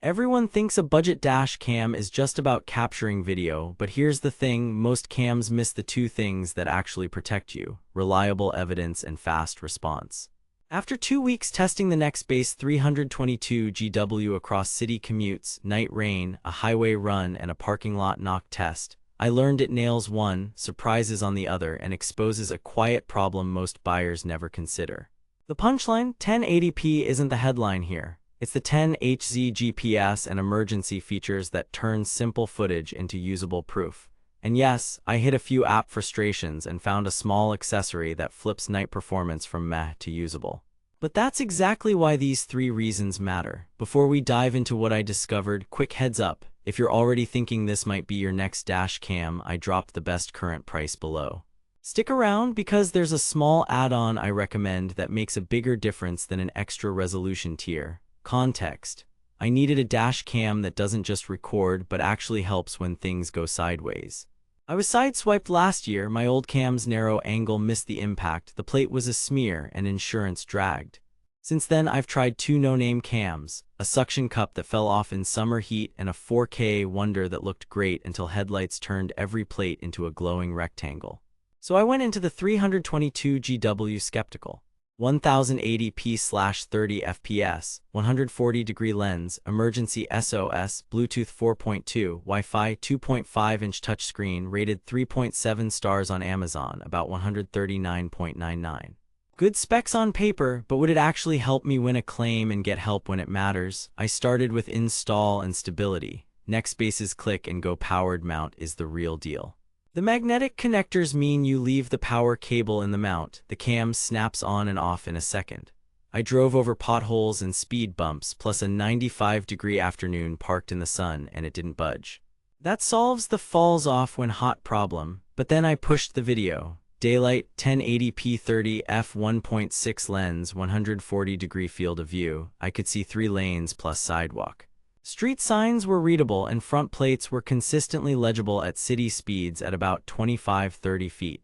Everyone thinks a budget dash cam is just about capturing video, but here's the thing, most cams miss the two things that actually protect you: reliable evidence and fast response. After 2 weeks testing the Nextbase 322GW across city commutes, night rain, a highway run, and a parking lot knock test, I learned it nails one, surprises on the other, and exposes a quiet problem most buyers never consider. The punchline: 1080p isn't the headline here. It's the 10HZ GPS and emergency features that turn simple footage into usable proof. And yes, I hit a few app frustrations and found a small accessory that flips night performance from meh to usable. But that's exactly why these 3 reasons matter. Before we dive into what I discovered, quick heads up. If you're already thinking this might be your next dash cam, I dropped the best current price below. Stick around because there's a small add-on I recommend that makes a bigger difference than an extra resolution tier. Context: I needed a dash cam that doesn't just record but actually helps when things go sideways. I was sideswiped last year, my old cam's narrow angle missed the impact, the plate was a smear, and insurance dragged. Since then I've tried 2 no-name cams, a suction cup that fell off in summer heat and a 4K wonder that looked great until headlights turned every plate into a glowing rectangle. So I went into the 322GW skeptical. 1080p/30 fps, 140-degree lens, emergency SOS, Bluetooth 4.2, Wi-Fi, 2.5-inch touchscreen, rated 3.7 stars on Amazon, about 139.99. Good specs on paper, but would it actually help me win a claim and get help when it matters? I started with install and stability. Nextbase's click and go powered mount is the real deal. The magnetic connectors mean you leave the power cable in the mount. The cam snaps on and off in a second. I drove over potholes and speed bumps, plus a 95-degree afternoon parked in the sun, and it didn't budge. That solves the falls off when hot problem, but then I pushed the video. Daylight, 1080p 30 f1.6 lens, 140-degree field of view. I could see 3 lanes plus sidewalk. Street signs were readable and front plates were consistently legible at city speeds at about 25-30 feet.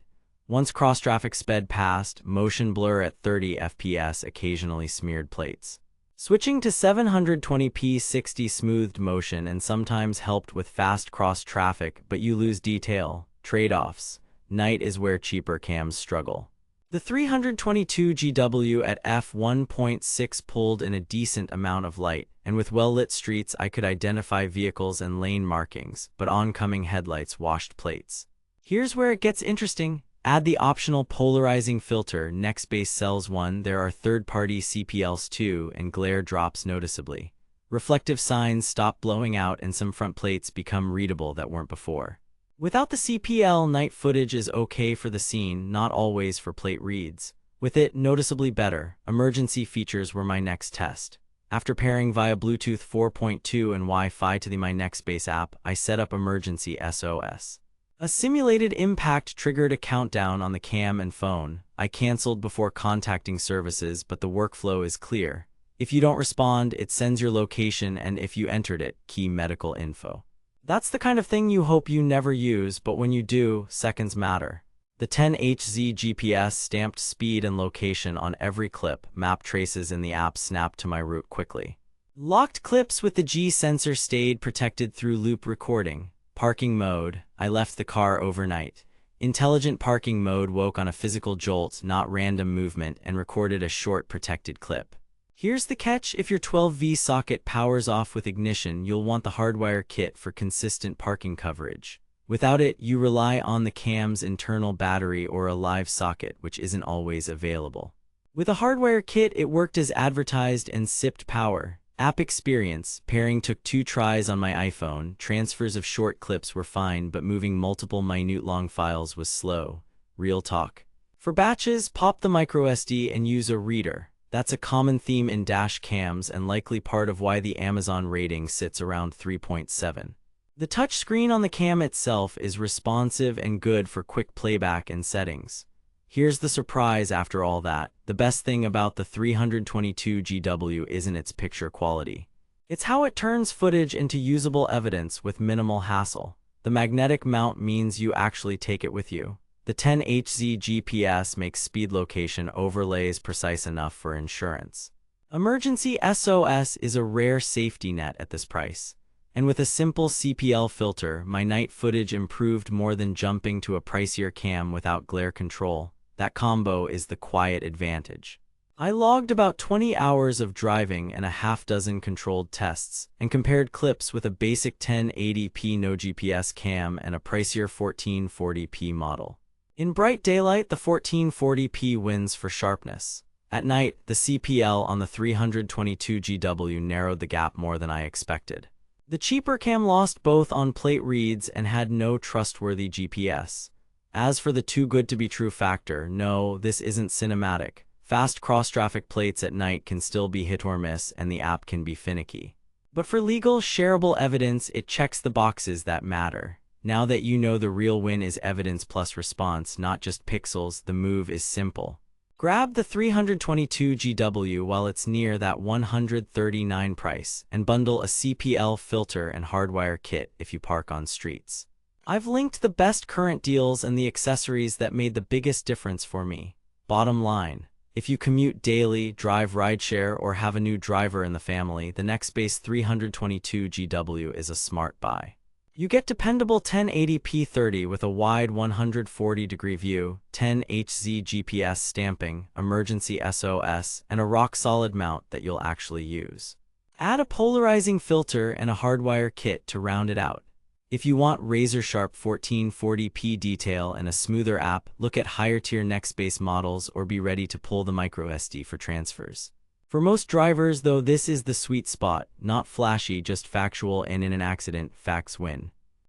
Once cross-traffic sped past, motion blur at 30 fps occasionally smeared plates. Switching to 720p 60 smoothed motion and sometimes helped with fast cross-traffic, but you lose detail. Trade-offs. Night is where cheaper cams struggle. The 322GW at f1.6 pulled in a decent amount of light, and with well-lit streets I could identify vehicles and lane markings, but oncoming headlights washed plates. Here's where it gets interesting. Add the optional polarizing filter. Nextbase sells one. There are third-party CPLs too, and glare drops noticeably. Reflective signs stop blowing out and some front plates become readable that weren't before. Without the CPL, night footage is okay for the scene, not always for plate reads. With it, noticeably better. Emergency features were my next test. After pairing via Bluetooth 4.2 and Wi-Fi to the My Nextbase app, I set up emergency SOS. A simulated impact triggered a countdown on the cam and phone. I canceled before contacting services, but the workflow is clear. If you don't respond, it sends your location, and if you entered it, key medical info. That's the kind of thing you hope you never use, but when you do, seconds matter. The 10HZ GPS stamped speed and location on every clip. Map traces in the app snapped to my route quickly. Locked clips with the G sensor stayed protected through loop recording. Parking mode. I left the car overnight. Intelligent parking mode woke on a physical jolt, not random movement, and recorded a short protected clip. Here's the catch: if your 12V socket powers off with ignition, you'll want the hardwire kit for consistent parking coverage. Without it, you rely on the cam's internal battery or a live socket, which isn't always available. With a hardwire kit, it worked as advertised and sipped power. App experience. Pairing took 2 tries on my iPhone. Transfers of short clips were fine, but moving multiple minute long files was slow. Real talk. For batches, pop the microSD and use a reader. That's a common theme in dash cams and likely part of why the Amazon rating sits around 3.7. The touchscreen on the cam itself is responsive and good for quick playback and settings. Here's the surprise after all that. The best thing about the 322GW isn't its picture quality. It's how it turns footage into usable evidence with minimal hassle. The magnetic mount means you actually take it with you. The 10HZ GPS makes speed location overlays precise enough for insurance. Emergency SOS is a rare safety net at this price. And with a simple CPL filter, my night footage improved more than jumping to a pricier cam without glare control. That combo is the quiet advantage. I logged about 20 hours of driving and a half-dozen controlled tests, and compared clips with a basic 1080p no GPS cam and a pricier 1440p model. In bright daylight, the 1440p wins for sharpness. At night, the CPL on the 322GW narrowed the gap more than I expected. The cheaper cam lost both on plate reads and had no trustworthy GPS. As for the too good to be true factor, no, this isn't cinematic. Fast cross-traffic plates at night can still be hit or miss, and the app can be finicky. But for legal, shareable evidence, it checks the boxes that matter. Now that you know the real win is evidence plus response, not just pixels, the move is simple. Grab the 322GW while it's near that $139 price, and bundle a CPL filter and hardwire kit if you park on streets. I've linked the best current deals and the accessories that made the biggest difference for me. Bottom line, if you commute daily, drive rideshare, or have a new driver in the family, the Nextbase 322GW is a smart buy. You get dependable 1080p 30 with a wide 140-degree view, 10HZ GPS stamping, emergency SOS, and a rock-solid mount that you'll actually use. Add a polarizing filter and a hardwire kit to round it out. If you want razor-sharp 1440p detail and a smoother app, look at higher-tier Nextbase models or be ready to pull the microSD for transfers. For most drivers, though, this is the sweet spot. Not flashy, just factual, and in an accident, facts win.